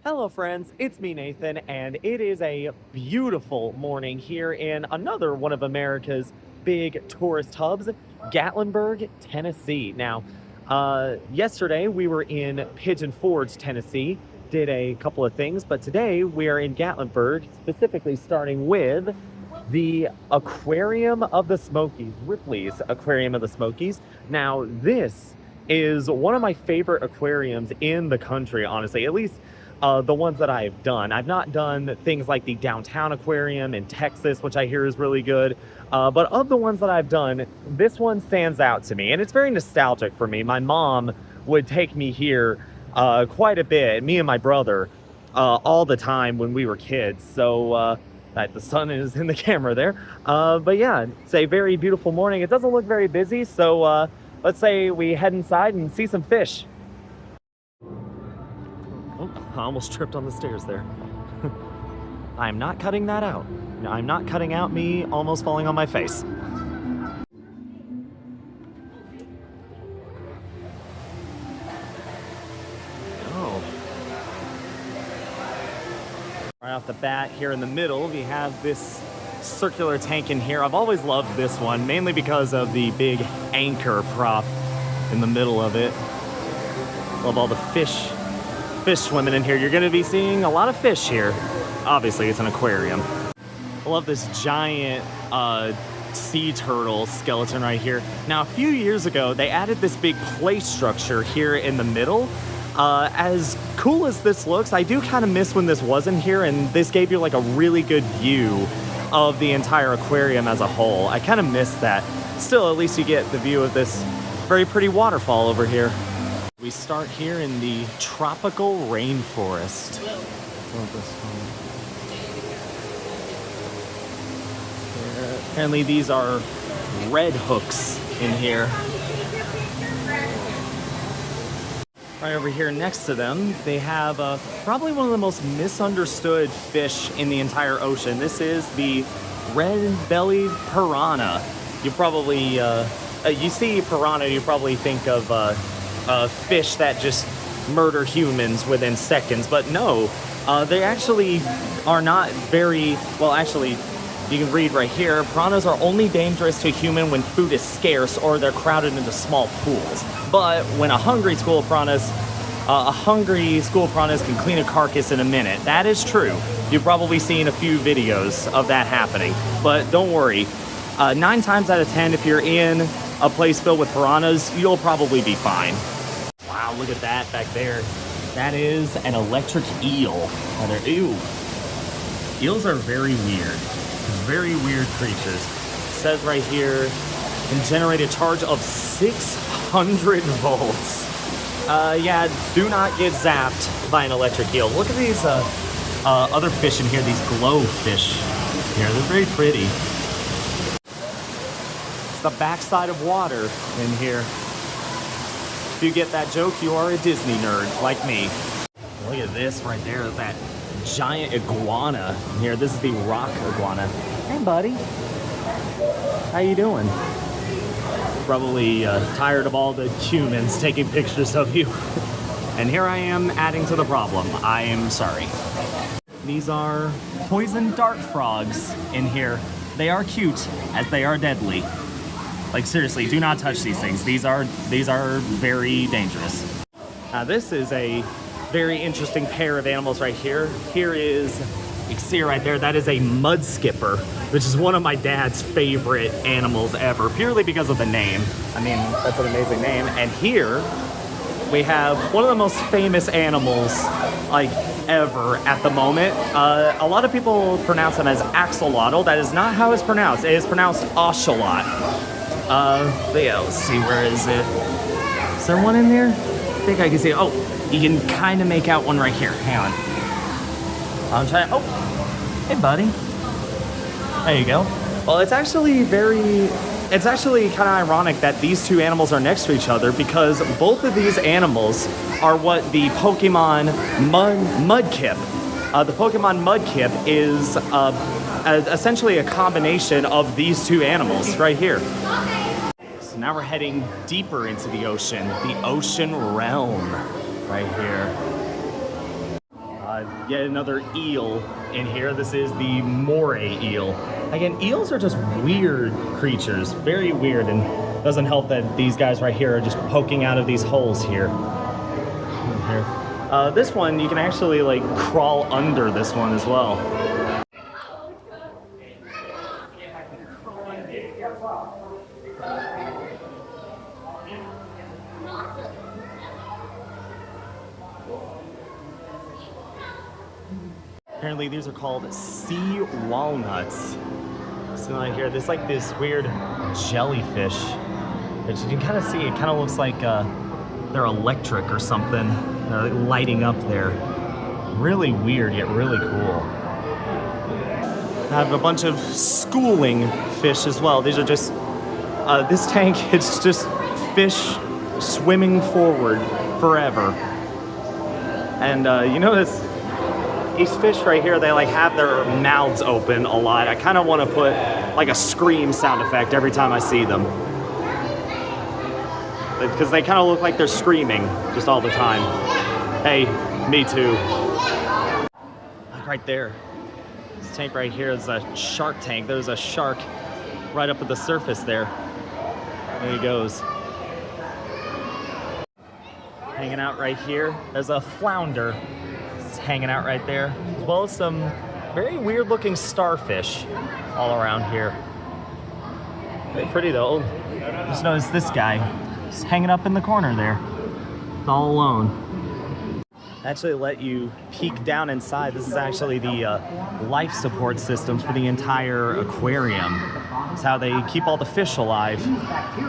Hello friends, it's me Nathan, and it is a beautiful morning here in another one of America's big tourist hubs, Gatlinburg, Tennessee. Now, yesterday we were in Pigeon Forge, Tennessee, did a couple of things, but today we are in Gatlinburg, specifically starting with the Aquarium of the Smokies, Ripley's Aquarium of the Smokies. Now, this is one of my favorite aquariums in the country, honestly, at least the ones that I've done. I've not done things like the downtown aquarium in Texas, which I hear is really good. But of the ones that I've done, this one stands out to me, and it's very nostalgic for me. My mom would take me here quite a bit, me and my brother, all the time when we were kids. So the sun is in the camera there. But yeah, it's a very beautiful morning. It doesn't look very busy, so let's say we head inside and see some fish. Oh, I almost tripped on the stairs there. I'm not cutting that out. I'm not cutting out me almost falling on my face. Oh. Right off the bat, here in the middle, we have this circular tank in here. I've always loved this one, mainly because of the big anchor prop in the middle of it. Love all the fish swimming in here. You're going to be seeing a lot of fish here. Obviously, it's an aquarium. I love this giant sea turtle skeleton right here. Now, a few years ago, they added this big play structure here in the middle. As cool as this looks, I do kind of miss when this wasn't here, and this gave you like a really good view of the entire aquarium as a whole. I kind of miss that. Still, at least you get the view of this very pretty waterfall over here. We start here in the tropical rainforest. Apparently these are red hooks in here. Right over here next to them, they have probably one of the most misunderstood fish in the entire ocean. This is the red-bellied piranha. You probably, you see piranha, you probably think of fish that just murder humans within seconds, but no, they actually are not very, well, actually, you can read right here, piranhas are only dangerous to a human when food is scarce or they're crowded into small pools. But when a hungry school of piranhas can clean a carcass in a minute. That is true. You've probably seen a few videos of that happening, but don't worry. 9 times out of 10, if you're in a place filled with piranhas, you'll probably be fine. Wow, look at that back there. That is an electric eel. Ew. Eels are very weird. Very weird creatures. It says right here, can generate a charge of 600 volts. Yeah, do not get zapped by an electric eel. Look at these other fish in here, these glow fish here. They're very pretty. It's the backside of water in here. If you get that joke, you are a Disney nerd like me. Look at this right there, that giant iguana here. This is the rock iguana. Hey, buddy. How you doing? Probably tired of all the humans taking pictures of you. And here I am adding to the problem. I am sorry. These are poison dart frogs in here. They are cute, as they are deadly. Like, seriously, do not touch these things. These are very dangerous. This is a very interesting pair of animals right here. Here is, you can see it right there, that is a mud skipper, which is one of my dad's favorite animals ever, purely because of the name. I mean, that's an amazing name. And here we have one of the most famous animals, like, ever at the moment. A lot of people pronounce him as axolotl. That is not how it's pronounced. It is pronounced ocelot. But yeah, let's see, where is it? Is there one in there? I think I can see it. Oh, you can kind of make out one right here. Hang on. I'm trying. Oh, hey, buddy. There you go. Well, it's actually kind of ironic that these two animals are next to each other, because both of these animals are what the Pokemon Mudkip. The Pokemon Mudkip is essentially a combination of these two animals right here. So now we're heading deeper into the ocean realm right here. Yet another eel in here. This is the moray eel. Again, eels are just weird creatures, very weird, and doesn't help that these guys right here are just poking out of these holes here. This one, you can actually like crawl under this one as well. Apparently these are called sea walnuts. So right here, there's like this weird jellyfish that you can kind of see. It kind of looks like they're electric or something. They're like lighting up there. Really weird, yet really cool. I have a bunch of schooling fish as well. These are just, this tank, it's just fish swimming forward forever. And you notice these fish right here, they like have their mouths open a lot. I kind of want to put like a scream sound effect every time I see them. Because they kind of look like they're screaming just all the time. Hey, me too. Right there. This tank right here is a shark tank. There's a shark right up at the surface there. There he goes. Hanging out right here. There's a flounder. It's hanging out right there. As well as some very weird looking starfish all around here. Very pretty though. Just notice this guy. He's hanging up in the corner there. All alone. Actually let you peek down inside. This is actually the life support systems for the entire aquarium. It's how they keep all the fish alive.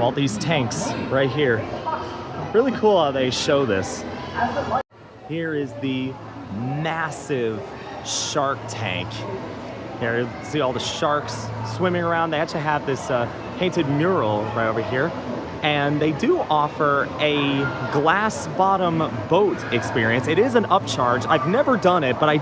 All these tanks right here. Really cool how they show this. Here is the massive shark tank. Here, you see all the sharks swimming around. They actually have this painted mural right over here. And they do offer a glass bottom boat experience. It is an upcharge. I've never done it, but I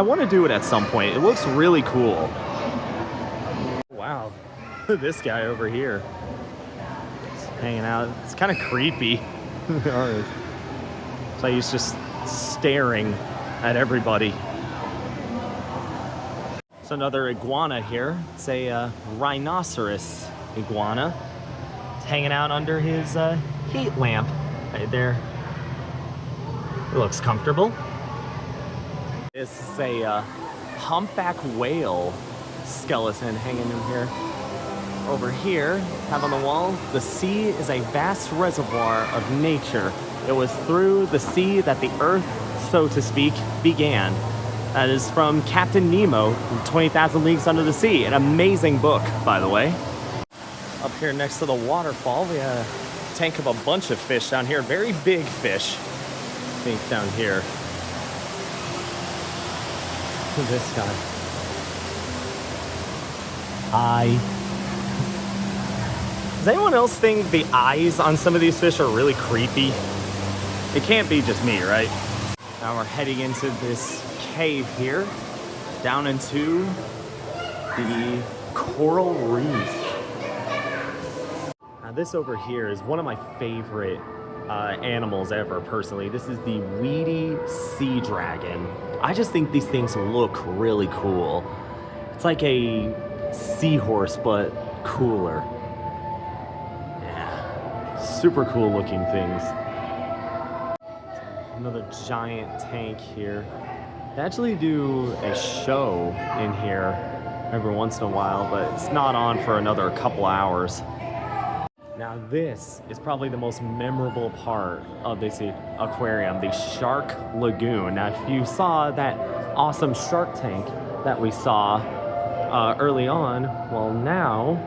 want to do it at some point. It looks really cool. Wow, this guy over here. He's hanging out. It's kind of creepy. So he's just staring at everybody. It's another iguana here. It's a rhinoceros iguana. Hanging out under his heat lamp right there. It looks comfortable. This is a humpback whale skeleton hanging in here. Over here, have on the wall, the sea is a vast reservoir of nature. It was through the sea that the earth, so to speak, began. That is from Captain Nemo, 20,000 Leagues Under the Sea. An amazing book, by the way. Up here next to the waterfall, we have a tank of a bunch of fish down here. Very big fish, I think, down here. Look at this guy. Does anyone else think the eyes on some of these fish are really creepy? It can't be just me, right? Now we're heading into this cave here, down into the coral reef. Now this over here is one of my favorite animals ever, personally. This is the weedy sea dragon. I just think these things look really cool. It's like a seahorse, but cooler. Yeah, super cool looking things. Another giant tank here. They actually do a show in here every once in a while, but it's not on for another couple hours. Now this is probably the most memorable part of this aquarium, the Shark Lagoon. Now if you saw that awesome shark tank that we saw early on, well now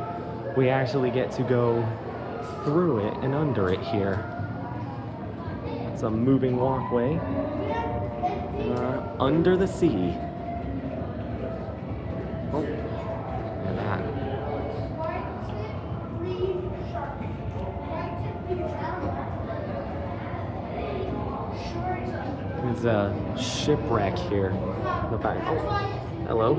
we actually get to go through it and under it here. It's a moving walkway under the sea. Oh, look at that. There's a shipwreck here in the back. Oh, hello.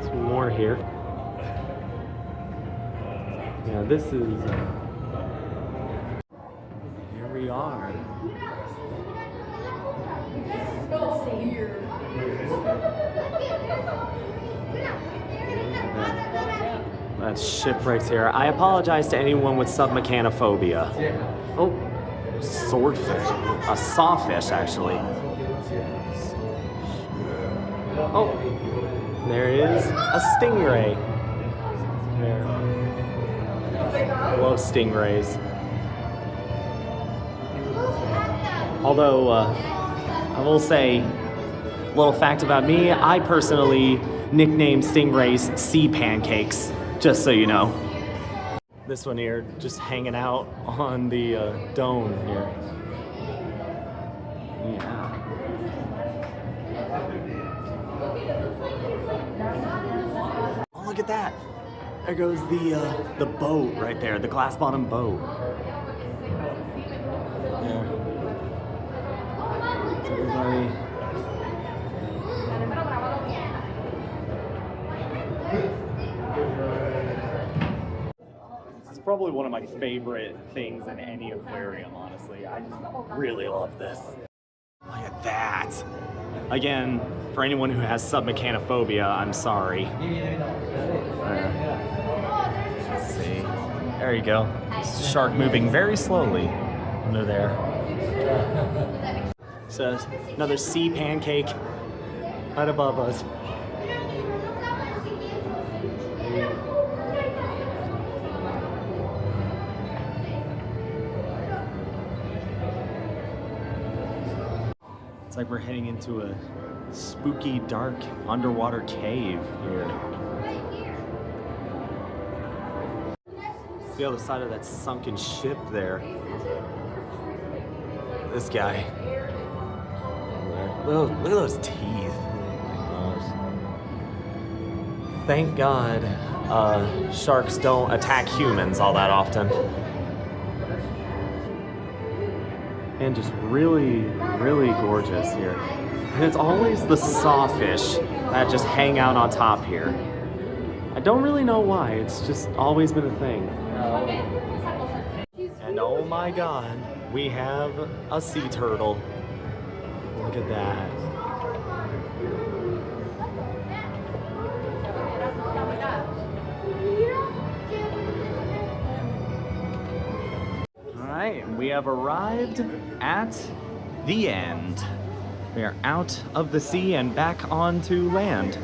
Some more here. Yeah, this is... here we are. That shipwrecks here. I apologize to anyone with submechanophobia. Oh, swordfish. A sawfish, actually. Oh, there is a stingray. There. Love stingrays. Although, I will say, a little fact about me, I personally nickname stingrays sea pancakes, just so you know. This one here, just hanging out on the dome here. Yeah. Oh, look at that. There goes the boat right there, the glass bottom boat. There. So everybody. It's probably one of my favorite things in any aquarium, honestly. I just really love this. Look at that. Again, for anyone who has submechanophobia, I'm sorry. Let's see. There you go. Shark moving very slowly under there. So another sea pancake right above us. It's like we're heading into a spooky, dark, underwater cave here. It's the other side of that sunken ship there. This guy. Look at those teeth. Oh my gosh. Thank God sharks don't attack humans all that often. And just really, really gorgeous here. And it's always the sawfish that just hang out on top here. I don't really know why, it's just always been a thing. And oh my God, we have a sea turtle. Look at that. Alright, we have arrived at the end. We are out of the sea and back onto land.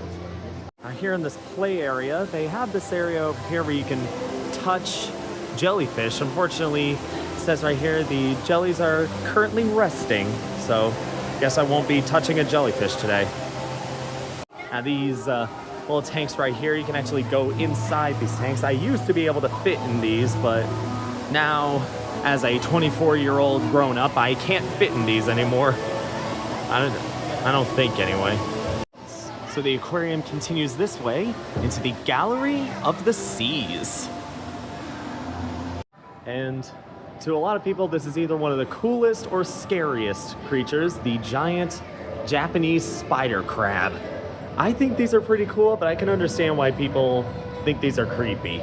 Now here in this play area, they have this area over here where you can touch jellyfish. Unfortunately, it says right here the jellies are currently resting, so I guess I won't be touching a jellyfish today. Now these little tanks right here, you can actually go inside these tanks. I used to be able to fit in these, but now as a 24-year-old grown up, I can't fit in these anymore. I don't think anyway. So the aquarium continues this way into the Gallery of the Seas. And to a lot of people, this is either one of the coolest or scariest creatures, the giant Japanese spider crab. I think these are pretty cool, but I can understand why people think these are creepy.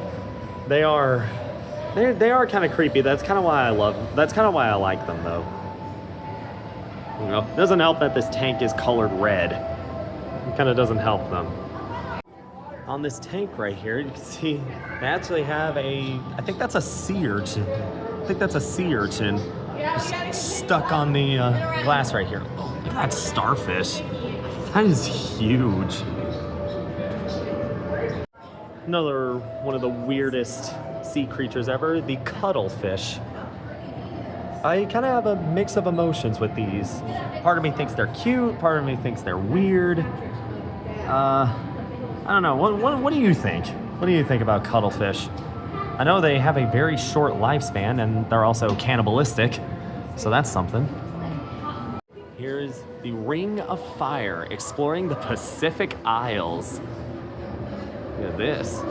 They are kind of creepy. That's kind of why I like them though. You know, it doesn't help that this tank is colored red. It kind of doesn't help them. On this tank right here, you can see they actually have I think that's a sea urchin. Just stuck on the glass right here. Oh, look at that starfish. That is huge. Another one of the weirdest sea creatures ever, the cuttlefish. I kind of have a mix of emotions with these. Part of me thinks they're cute, part of me thinks they're weird. I don't know, what do you think? What do you think about cuttlefish? I know they have a very short lifespan and they're also cannibalistic, so that's something. Here's the Ring of Fire, exploring the Pacific Isles. Look at this.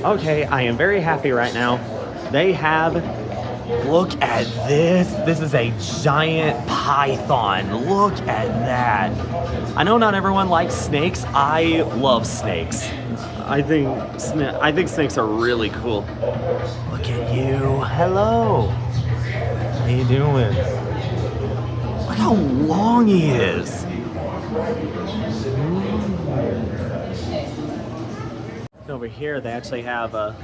Okay, I am very happy right now. They have, look at this. This is a giant python. Look at that. I know not everyone likes snakes. I love snakes. I think snakes are really cool. Look at you. Hello. How you doing? Look how long he is. Over here, they actually have a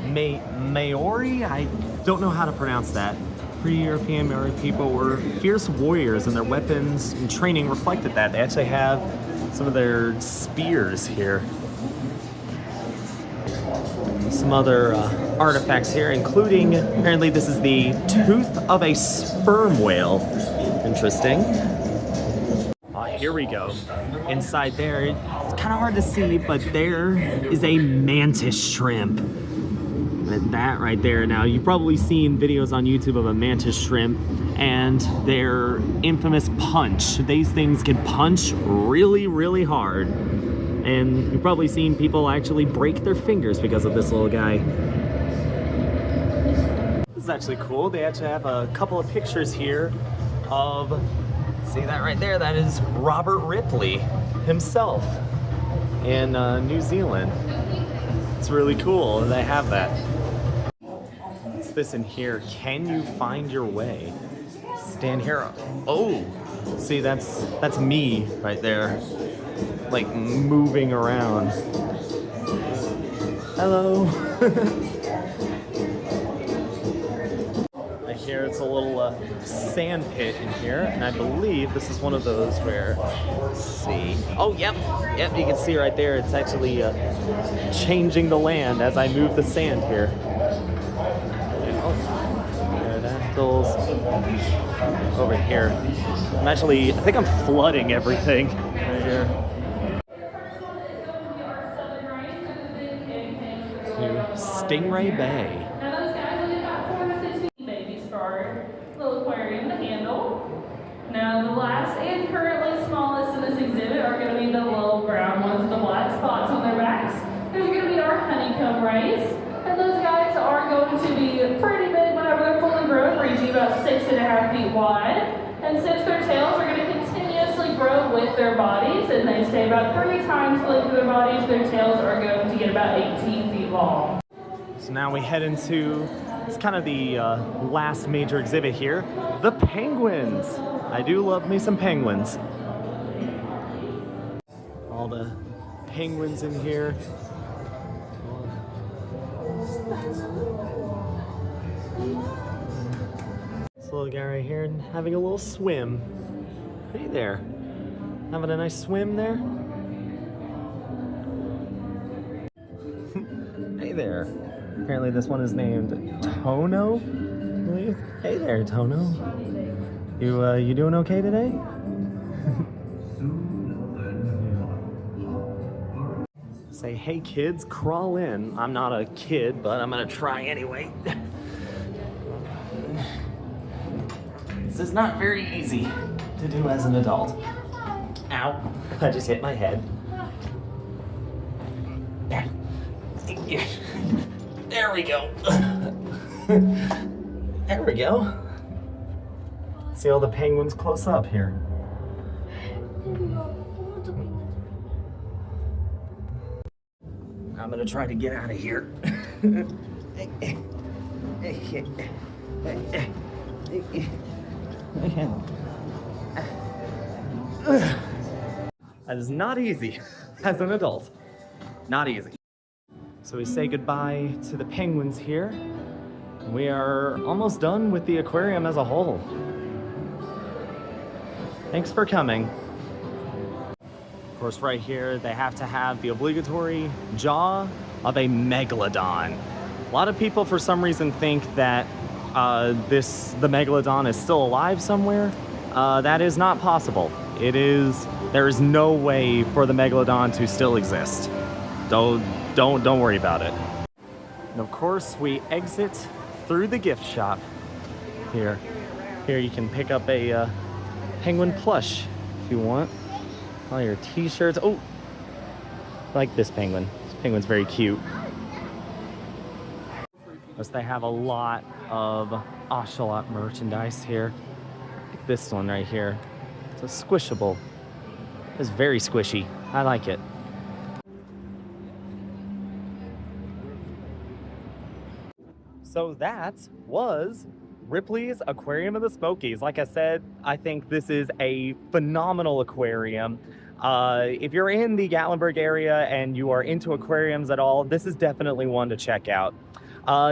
Maori. I don't know how to pronounce that. Pre-European Maori people were fierce warriors, and their weapons and training reflected that. They actually have some of their spears here. Some other artifacts here, including, apparently this is the tooth of a sperm whale. Interesting. Here we go. Inside there, it's kind of hard to see, but there is a mantis shrimp. And that right there. Now, you've probably seen videos on YouTube of a mantis shrimp and their infamous punch. These things can punch really, really hard. And you've probably seen people actually break their fingers because of this little guy. This is actually cool. They actually have a couple of pictures here of, see that right there? That is Robert Ripley himself in New Zealand. It's really cool that they have that. What's this in here? Can you find your way? Stand here. Oh, see, that's me right there, like moving around. Hello. Here it's a little sand pit in here, and I believe this is one of those where, let's see, oh yep, you can see right there, it's actually changing the land as I move the sand here. Pterodactyls over here. I think I'm flooding everything right here. Stingray Bay. Little aquarium to handle. Now the last and currently smallest in this exhibit are going to be the little brown ones with the black spots on their backs. Those are going to be our honeycomb rays. And those guys are going to be pretty big whenever they're fully grown, reaching about 6.5 feet wide. And since their tails are going to continuously grow with their bodies, and they stay about 3 times the length of their bodies, their tails are going to get about 18 feet long. So now we head into, it's kind of the last major exhibit here, the penguins. I do love me some penguins. All the penguins in here. This little guy right here having a little swim. Hey there. Having a nice swim there. Hey there. Apparently this one is named Tono, I believe. Hey there, Tono. You doing okay today? Say, hey kids, crawl in. I'm not a kid, but I'm gonna try anyway. This is not very easy to do as an adult. Ow, I just hit my head. There we go. There we go. See all the penguins close up here. I'm gonna try to get out of here. That is not easy as an adult. Not easy. So we say goodbye to the penguins here. We are almost done with the aquarium as a whole. Thanks for coming. Of course, right here, they have to have the obligatory jaw of a megalodon. A lot of people, for some reason, think that the megalodon is still alive somewhere. That is not possible. There is no way for the megalodon to still exist. Don't worry about it. And of course, we exit through the gift shop here. Here you can pick up a penguin plush if you want. All your t-shirts. Oh, I like this penguin. This penguin's very cute. Plus, they have a lot of ocelot merchandise here. Like this one right here. It's a squishable. It's very squishy. I like it. So that was Ripley's Aquarium of the Smokies. Like I said, I think this is a phenomenal aquarium. If you're in the Gatlinburg area and you are into aquariums at all, this is definitely one to check out.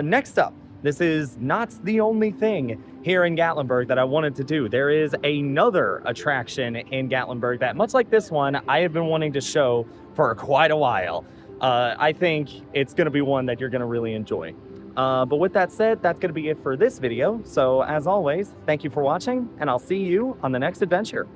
Next up, this is not the only thing here in Gatlinburg that I wanted to do. There is another attraction in Gatlinburg that, much like this one, I have been wanting to show for quite a while. I think it's going to be one that you're going to really enjoy. But with that said, that's going to be it for this video. So as always, thank you for watching, and I'll see you on the next adventure.